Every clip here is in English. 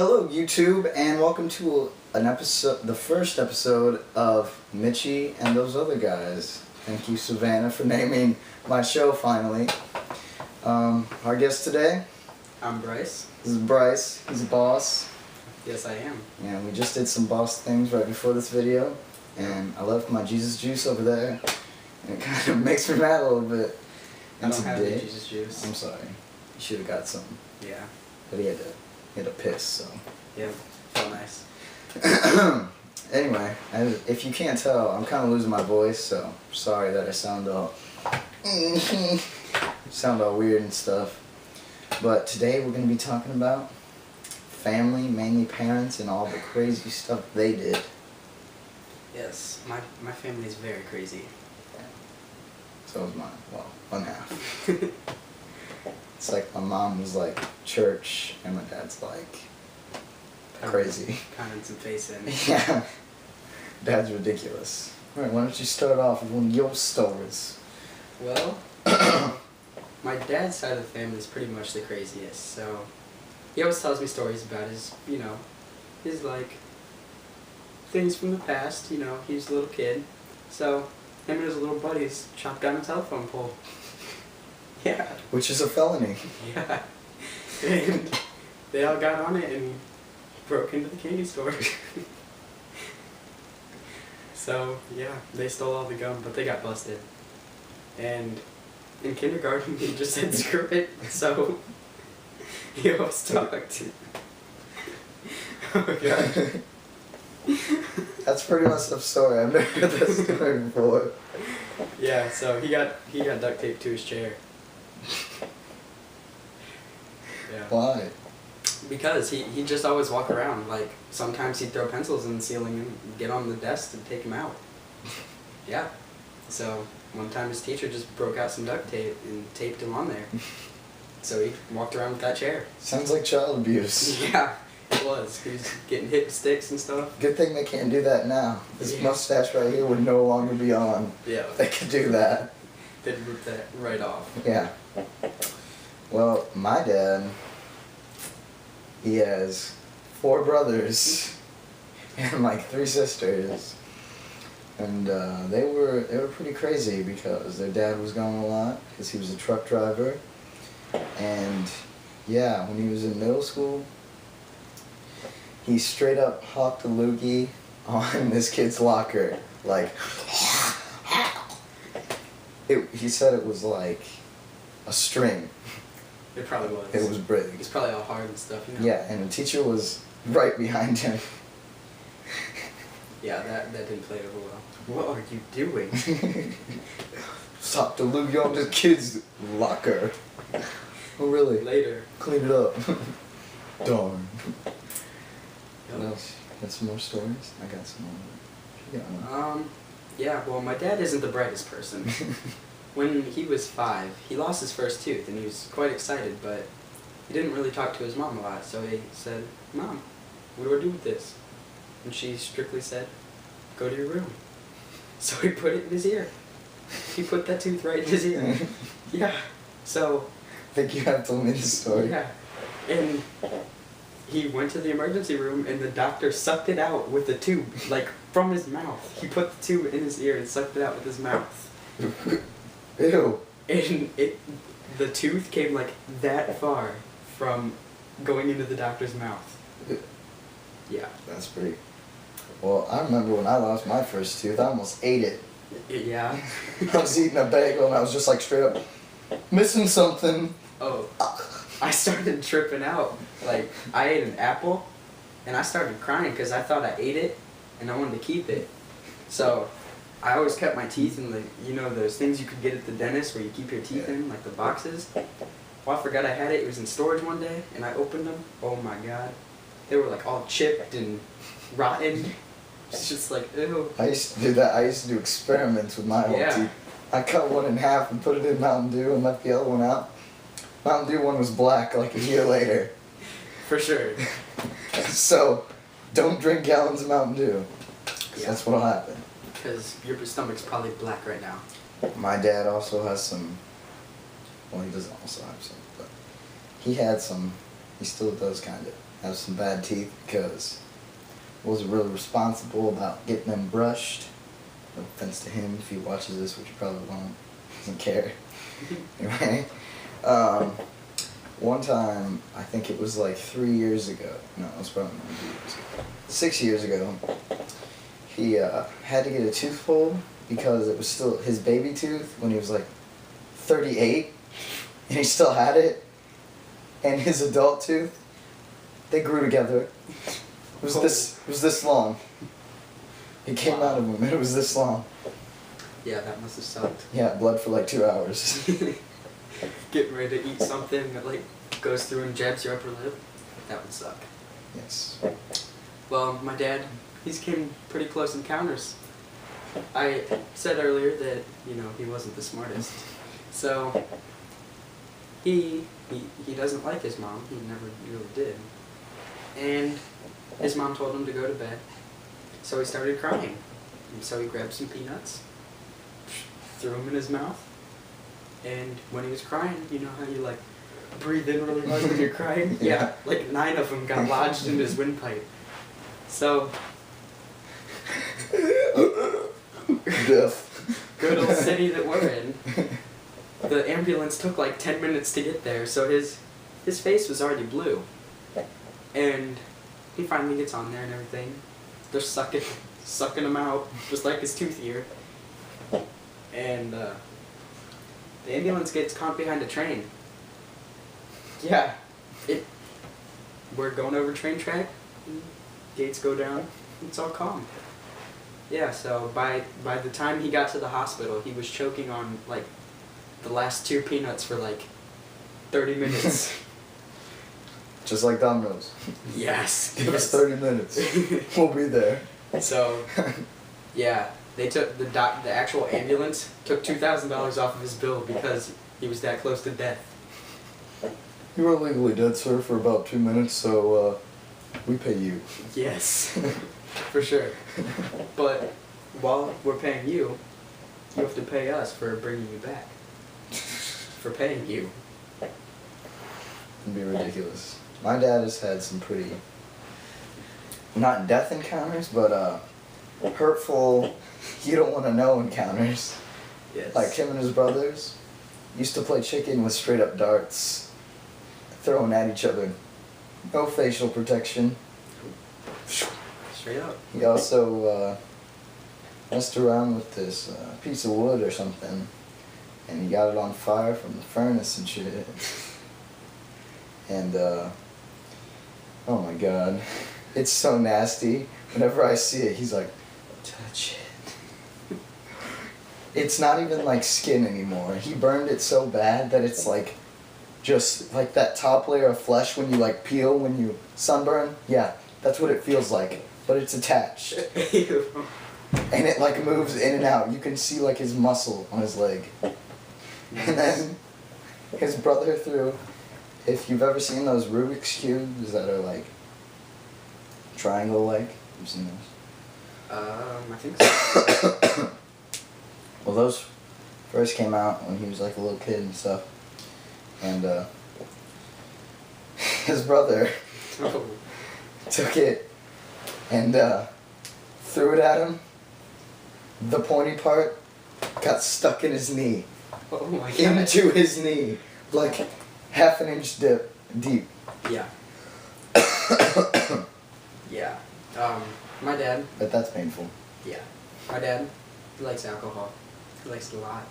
Hello YouTube, and welcome to an episode, the first episode of Mitchy and those other guys. Thank you, Savannah, for naming my show finally. Our guest today, I'm Brice. This is Brice. He's a boss. Yes, I am. Yeah, we just did some boss things right before this video, and I left my Jesus juice over there, and it kind of makes me mad a little bit. I don't have any Jesus juice. I'm sorry. You should have got some. Yeah. But he had to piss, so. Yeah, felt nice. Anyway, if you can't tell, I'm kind of losing my voice, so sorry that I sound all weird and stuff. But today we're going to be talking about family, mainly parents, and all the crazy stuff they did. Yes, my family is very crazy. Yeah. So is mine. Well, one half. It's like my mom was like church, and my dad's like crazy. Pounding some face in. Yeah. Dad's ridiculous. Alright, why don't you start off with one of your stories? Well, my dad's side of the family is pretty much the craziest, so he always tells me stories about his, his like, things from the past, he was a little kid, so him and his little buddies chopped down a telephone pole. Yeah. Which is a felony. Yeah. And they all got on it and broke into the candy store. So, yeah, they stole all the gum, but they got busted. And in kindergarten, he just said screw it, so he always talked. Oh, God. That's pretty much a story. I've never heard that story before. Yeah, so he got duct taped to his chair. Yeah. Why? Because he'd just always walk around. Like, sometimes he'd throw pencils in the ceiling and get on the desk and take them out. Yeah. So, one time his teacher just broke out some duct tape and taped him on there. So he walked around with that chair. Sounds like child abuse. Yeah, it was. He was getting hit with sticks and stuff. Good thing they can't do that now. This mustache right here would no longer be on. Yeah. They could do that. They'd rip that right off. Yeah. Well, my dad, he has 4 brothers and like 3 sisters, and they were pretty crazy because their dad was gone a lot because he was a truck driver, and yeah, when he was in middle school, he straight up hawked a loogie on this kid's locker, like. He said it was like a string. It probably was. It was big. It's probably all hard and stuff, Yeah, and the teacher was right behind him. Yeah, that didn't play over well. What are you doing? Stop the loogie on this kid's locker. Oh, really? Later. Clean it up. Darn. Yep. What else? Got some more stories? I got some more. You got one. Yeah, well, my dad isn't the brightest person. When he was 5, he lost his first tooth, and he was quite excited, but he didn't really talk to his mom a lot, so he said, "Mom, what do I do with this?" And she strictly said, "Go to your room." So he put it in his ear. He put that tooth right in his ear. Yeah, so... I think you have told me the story. Yeah, and he went to the emergency room, and the doctor sucked it out with the tube, like, from his mouth. He put the tube in his ear and sucked it out with his mouth. Ew. And the tooth came like that far from going into the doctor's mouth. Yeah. That's pretty... Well, I remember when I lost my first tooth, I almost ate it. Yeah. I was eating a bagel and I was just like straight up missing something. Oh. I started tripping out. Like, I ate an apple, and I started crying because I thought I ate it, and I wanted to keep it. So, I always kept my teeth in the, those things you could get at the dentist where you keep your teeth in, like the boxes. Well, I forgot I had it. It was in storage one day, and I opened them. Oh my God. They were like all chipped and rotten. It's just like, ew. I used to do that. I used to do experiments with my old teeth. I cut one in half and put it in Mountain Dew and left the other one out. Mountain Dew one was black like a year later. For sure. So, don't drink gallons of Mountain Dew. Because that's what'll happen. Because your stomach's probably black right now. My dad also has some... Well, he doesn't also have some, but he had some... He still does, kind of. have some bad teeth because wasn't really responsible about getting them brushed. No offense to him if he watches this, which he probably won't. Doesn't care. Anyway, one time, I think it was like 3 years ago. No, it was probably more than 2 years ago. 6 years ago, he had to get a tooth pulled because it was still his baby tooth when he was like 38, and he still had it. And his adult tooth, they grew together. It was this long. It came out of him, and it was this long. Yeah, that must have sucked. Yeah, bled for like 2 hours. Getting ready to eat something that like goes through and jabs your upper lip. That would suck. Yes. Well, my dad, he's came pretty close encounters. I said earlier that, you know, he wasn't the smartest. So, he doesn't like his mom. He never really did. And his mom told him to go to bed. So he started crying. And so he grabbed some peanuts, threw them in his mouth, and when he was crying, you know how you like breathe in really hard when you're crying? Yeah, like 9 of them got lodged in his windpipe. So, Death. good old city that we're in. The ambulance took like 10 minutes to get there, so his face was already blue. And he finally gets on there and everything. They're sucking him out, just like his tooth here. And the ambulance gets caught behind a train. Yeah, we're going over train track, gates go down, it's all calm. Yeah, so by the time he got to the hospital, he was choking on like the last 2 peanuts for like 30 minutes. Just like Domino's. Yes. Give us 30 minutes. We'll be there. So, yeah, they took the actual ambulance took $2,000 off of his bill because he was that close to death. You were legally dead, sir, for about 2 minutes, so we pay you. Yes, for sure. But while we're paying you, you have to pay us for bringing you back. For paying you. It'd be ridiculous. My dad has had some pretty, not death encounters, but hurtful, you don't want to know encounters. Yes. Like him and his brothers used to play chicken with straight up darts thrown at each other. No facial protection. Straight up. He also messed around with this piece of wood or something, and he got it on fire from the furnace and shit. And oh my god, it's so nasty. Whenever I see it, he's like, touch it. It's not even like skin anymore. He burned it so bad that it's like just like that top layer of flesh when you like peel when you sunburn. Yeah, that's what it feels like, but it's attached. Ew. And it like moves in and out. You can see like his muscle on his leg. And then his brother threw, if you've ever seen those Rubik's Cubes that are like triangle-like, you've seen those? I think so. Well, those first came out when he was like a little kid and stuff. And his brother took it and threw it at him. The pointy part got stuck in his knee. Oh my god. Into his knee. Like half an inch deep. Yeah. Yeah. My dad. But that's painful. Yeah. My dad, he likes alcohol. He likes it a lot.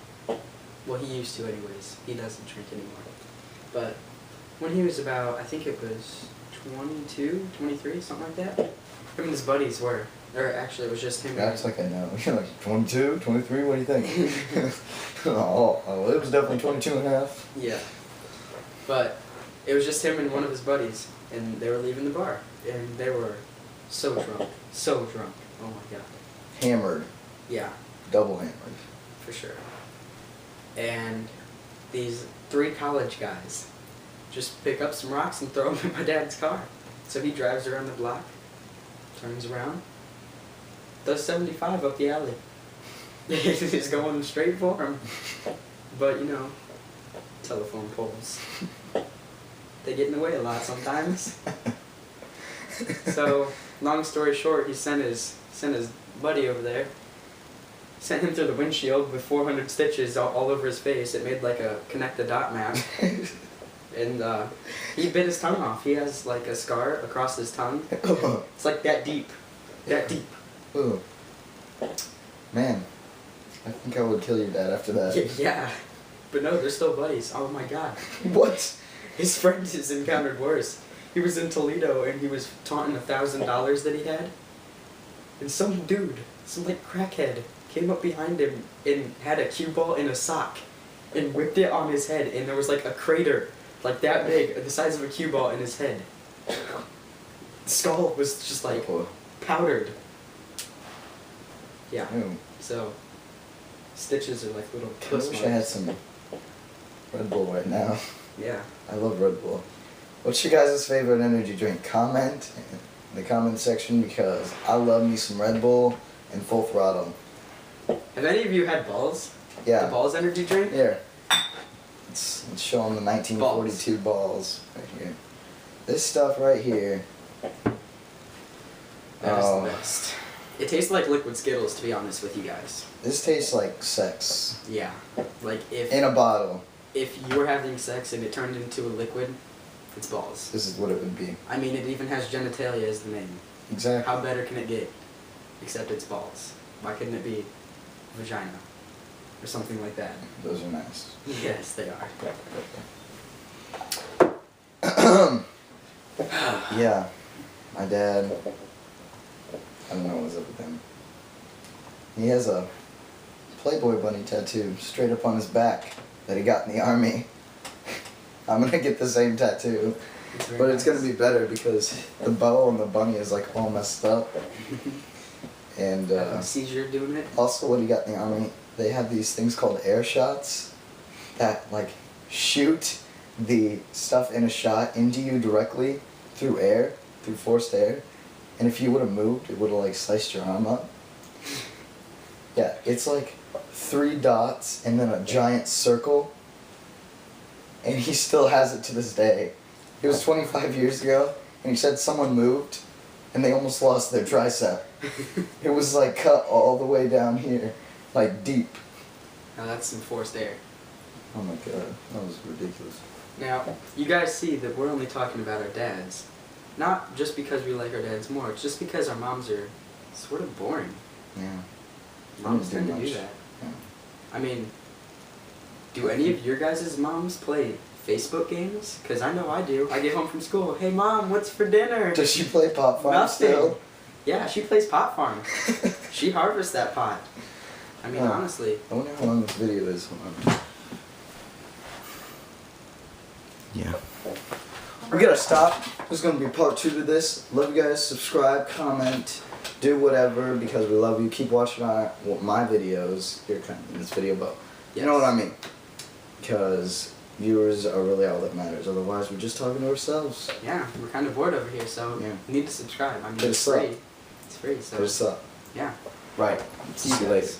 Well, he used to anyways. He doesn't drink anymore. But when he was about, I think it was 22, 23, something like that, him and his buddies were, or actually it was just him. That's like I know. You're like 22, 23, what do you think? oh, it was definitely 22 and a half. Yeah. But it was just him and one of his buddies, and they were leaving the bar, and they were so drunk. So drunk. Oh my god. Hammered. Yeah. Double hammered. For sure. And these 3 college guys just pick up some rocks and throw them in my dad's car. So he drives around the block, turns around, does 75 up the alley. He's going straight for him. But, you know, telephone poles. They get in the way a lot sometimes. So, long story short, he sent his buddy over there. Sent him through the windshield with 400 stitches all over his face. It made like a connect the dot map. And he bit his tongue off. He has like a scar across his tongue. It's like that deep. That deep. Ooh. Man, I think I would kill your dad after that. Yeah. But no, they're still buddies. Oh my god. What? His friend has encountered worse. He was in Toledo and he was taunting $1,000 that he had. And some dude, some like crackhead, came up behind him and had a cue ball in a sock and whipped it on his head, and there was like a crater like that big, the size of a cue ball in his head. The skull was just like powdered. Yeah. Ew. So stitches are like little I puss wish I had marks. some Red Bull right now. Yeah. I love Red Bull. What's your guys' favorite energy drink? Comment in the comment section, because I love me some Red Bull and Full Throttle. Have any of you had Balls? Yeah. The Balls energy drink? Here. Let's show them the 1942 balls right here. This stuff right here. That is the best. It tastes like liquid Skittles, to be honest with you guys. This tastes like sex. Yeah. Like if In a bottle. if you were having sex and it turned into a liquid, it's Balls. This is what it would be. I mean, it even has genitalia as the name. Exactly. How better can it get? Except it's Balls. Why couldn't it be vagina? Or something like that. Those are nice. Yes, they are. Yeah. My dad, I don't know what's up with him. He has a Playboy bunny tattoo straight up on his back that he got in the army. I'm gonna get the same tattoo. But it's gonna be better because the bow on the bunny is like all messed up. And seizure doing it? also what he got in the army, they have these things called air shots that like shoot the stuff in a shot into you directly through air, through forced air. And if you would have moved, it would have like sliced your arm up. Yeah, it's like 3 dots and then a giant circle. And he still has it to this day. It was 25 years ago, and he said someone moved, and they almost lost their tricep. It was like cut all the way down here, like deep. Now that's some forced air. Oh my god, that was ridiculous. Now, you guys see that we're only talking about our dads. Not just because we like our dads more, it's just because our moms are sort of boring. Yeah. Moms tend to much. do that. Yeah. I mean, do any of your guys' moms play Facebook games? Because I know I do. I get home from school, hey mom, what's for dinner? Does she play Pop Farm Nothing. still? Yeah, she plays Pot Farm. She harvests that pot. I mean, honestly. I wonder how long this video is. Hold on. Yeah. We gotta stop. There's gonna be part 2 to this. Love you guys. Subscribe, comment, do whatever, because we love you. Keep watching my videos. You're kind of in this video, but you know what I mean. Because viewers are really all that matters. Otherwise, we're just talking to ourselves. Yeah, we're kind of bored over here, so Yeah. you need to subscribe. I mean, Hit it's us up. free. It's free, so. What's up? Yeah. Right. See See you guys. later.